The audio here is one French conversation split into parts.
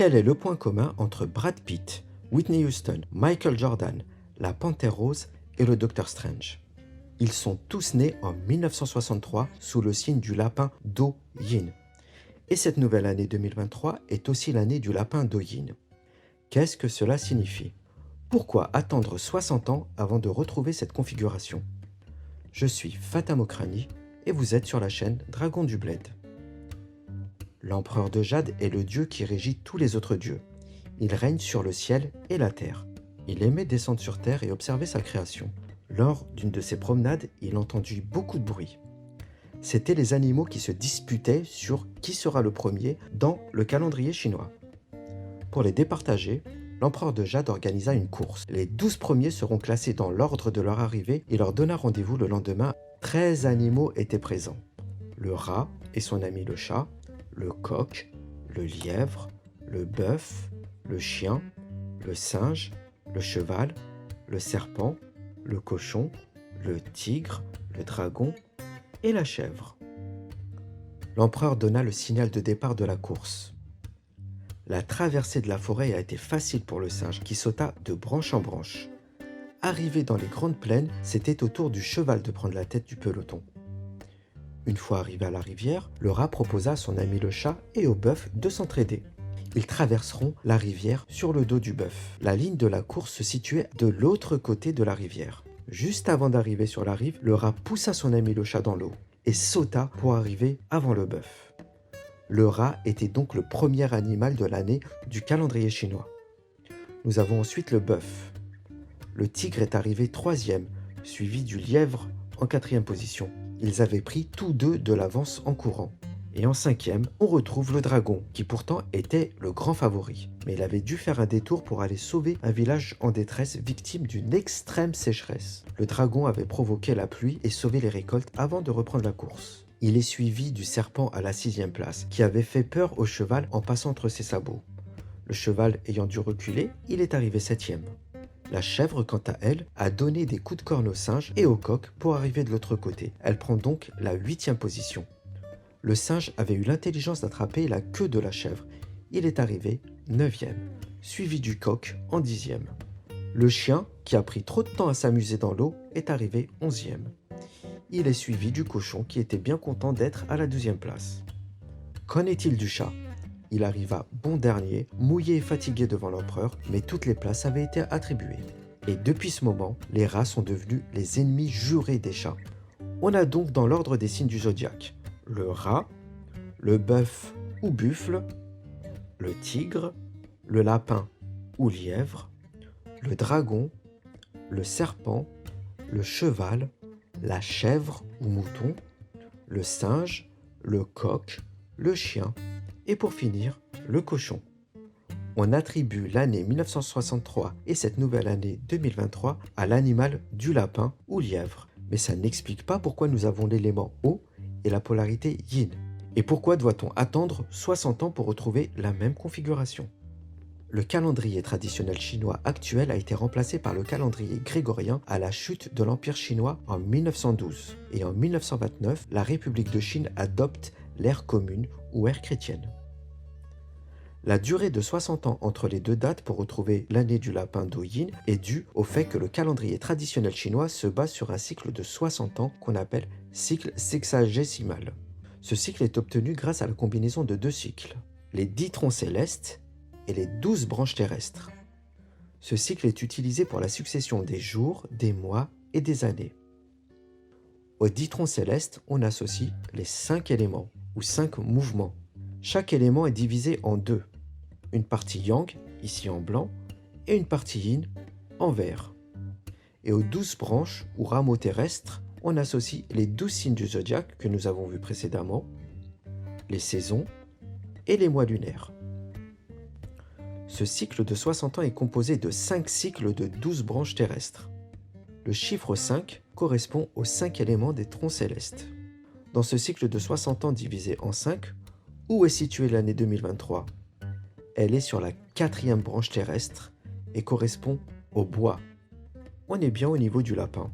Quel est le point commun entre Brad Pitt, Whitney Houston, Michael Jordan, la Panthère Rose et le Docteur Strange? Ils sont tous nés en 1963 sous le signe du lapin Do-Yin. Et cette nouvelle année 2023 est aussi l'année du lapin Do-Yin. Qu'est-ce que cela signifie? Pourquoi attendre 60 ans avant de retrouver cette configuration? Je suis Fata Mokrani et vous êtes sur la chaîne Dragon du Bled. L'empereur de Jade est le dieu qui régit tous les autres dieux. Il règne sur le ciel et la terre. Il aimait descendre sur terre et observer sa création. Lors d'une de ses promenades, il entendit beaucoup de bruit. C'étaient les animaux qui se disputaient sur qui sera le premier dans le calendrier chinois. Pour les départager, l'empereur de Jade organisa une course. Les 12 premiers seront classés dans l'ordre de leur arrivée et leur donna rendez-vous le lendemain. 13 animaux étaient présents. Le rat et son ami le chat, le coq, le lièvre, le bœuf, le chien, le singe, le cheval, le serpent, le cochon, le tigre, le dragon et la chèvre. L'empereur donna le signal de départ de la course. La traversée de la forêt a été facile pour le singe qui sauta de branche en branche. Arrivé dans les grandes plaines, c'était au tour du cheval de prendre la tête du peloton. Une fois arrivé à la rivière, le rat proposa à son ami le chat et au bœuf de s'entraider. Ils traverseront la rivière sur le dos du bœuf. La ligne de la course se situait de l'autre côté de la rivière. Juste avant d'arriver sur la rive, le rat poussa son ami le chat dans l'eau et sauta pour arriver avant le bœuf. Le rat était donc le premier animal de l'année du calendrier chinois. Nous avons ensuite le bœuf. Le tigre est arrivé troisième, suivi du lièvre en quatrième position. Ils avaient pris tous deux de l'avance en courant. Et en cinquième, on retrouve le dragon, qui pourtant était le grand favori. Mais il avait dû faire un détour pour aller sauver un village en détresse victime d'une extrême sécheresse. Le dragon avait provoqué la pluie et sauvé les récoltes avant de reprendre la course. Il est suivi du serpent à la 6e place, qui avait fait peur au cheval en passant entre ses sabots. Le cheval ayant dû reculer, il est arrivé 7e. La chèvre, quant à elle, a donné des coups de corne au singe et au coq pour arriver de l'autre côté. Elle prend donc la 8e position. Le singe avait eu l'intelligence d'attraper la queue de la chèvre. Il est arrivé 9e, suivi du coq en 10e. Le chien, qui a pris trop de temps à s'amuser dans l'eau, est arrivé 11e. Il est suivi du cochon qui était bien content d'être à la 12e place. Qu'en est-il du chat? Il arriva bon dernier, mouillé et fatigué devant l'empereur, mais toutes les places avaient été attribuées. Et depuis ce moment, les rats sont devenus les ennemis jurés des chats. On a donc dans l'ordre des signes du zodiaque le rat, le bœuf ou buffle, le tigre, le lapin ou lièvre, le dragon, le serpent, le cheval, la chèvre ou mouton, le singe, le coq, le chien et pour finir, le cochon. On attribue l'année 1963 et cette nouvelle année 2023 à l'animal du lapin ou lièvre. Mais ça n'explique pas pourquoi nous avons l'élément eau et la polarité yin. Et pourquoi doit-on attendre 60 ans pour retrouver la même configuration? Le calendrier traditionnel chinois actuel a été remplacé par le calendrier grégorien à la chute de l'Empire chinois en 1912. Et en 1929, la République de Chine adopte l'ère commune ou ère chrétienne. La durée de 60 ans entre les deux dates pour retrouver l'année du lapin Do-Yin est due au fait que le calendrier traditionnel chinois se base sur un cycle de 60 ans qu'on appelle cycle sexagésimal. Ce cycle est obtenu grâce à la combinaison de deux cycles, les 10 troncs célestes et les 12 branches terrestres. Ce cycle est utilisé pour la succession des jours, des mois et des années. Aux 10 troncs célestes, on associe les 5 éléments ou 5 mouvements. Chaque élément est divisé en deux. Une partie yang, ici en blanc, et une partie yin, en vert. Et aux 12 branches ou rameaux terrestres, on associe les 12 signes du zodiaque que nous avons vus précédemment, les saisons et les mois lunaires. Ce cycle de 60 ans est composé de 5 cycles de 12 branches terrestres. Le chiffre 5 correspond aux 5 éléments des troncs célestes. Dans ce cycle de 60 ans divisé en 5, où est située l'année 2023? Elle est sur la 4e branche terrestre et correspond au bois. On est bien au niveau du lapin.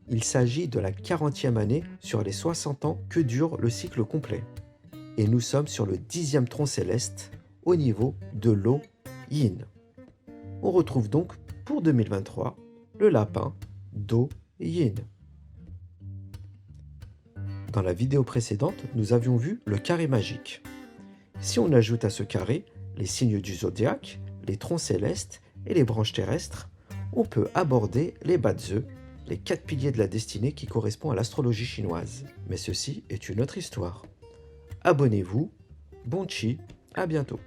Il s'agit de la 40e année sur les 60 ans que dure le cycle complet. Et nous sommes sur le 10e tronc céleste, au niveau de l'eau yin. On retrouve donc pour 2023 le lapin Do Yin. Dans la vidéo précédente, nous avions vu le carré magique. Si on ajoute à ce carré les signes du zodiaque, les troncs célestes et les branches terrestres, on peut aborder les Bazi, les 4 piliers de la destinée qui correspondent à l'astrologie chinoise. Mais ceci est une autre histoire. Abonnez-vous, bon chi, à bientôt.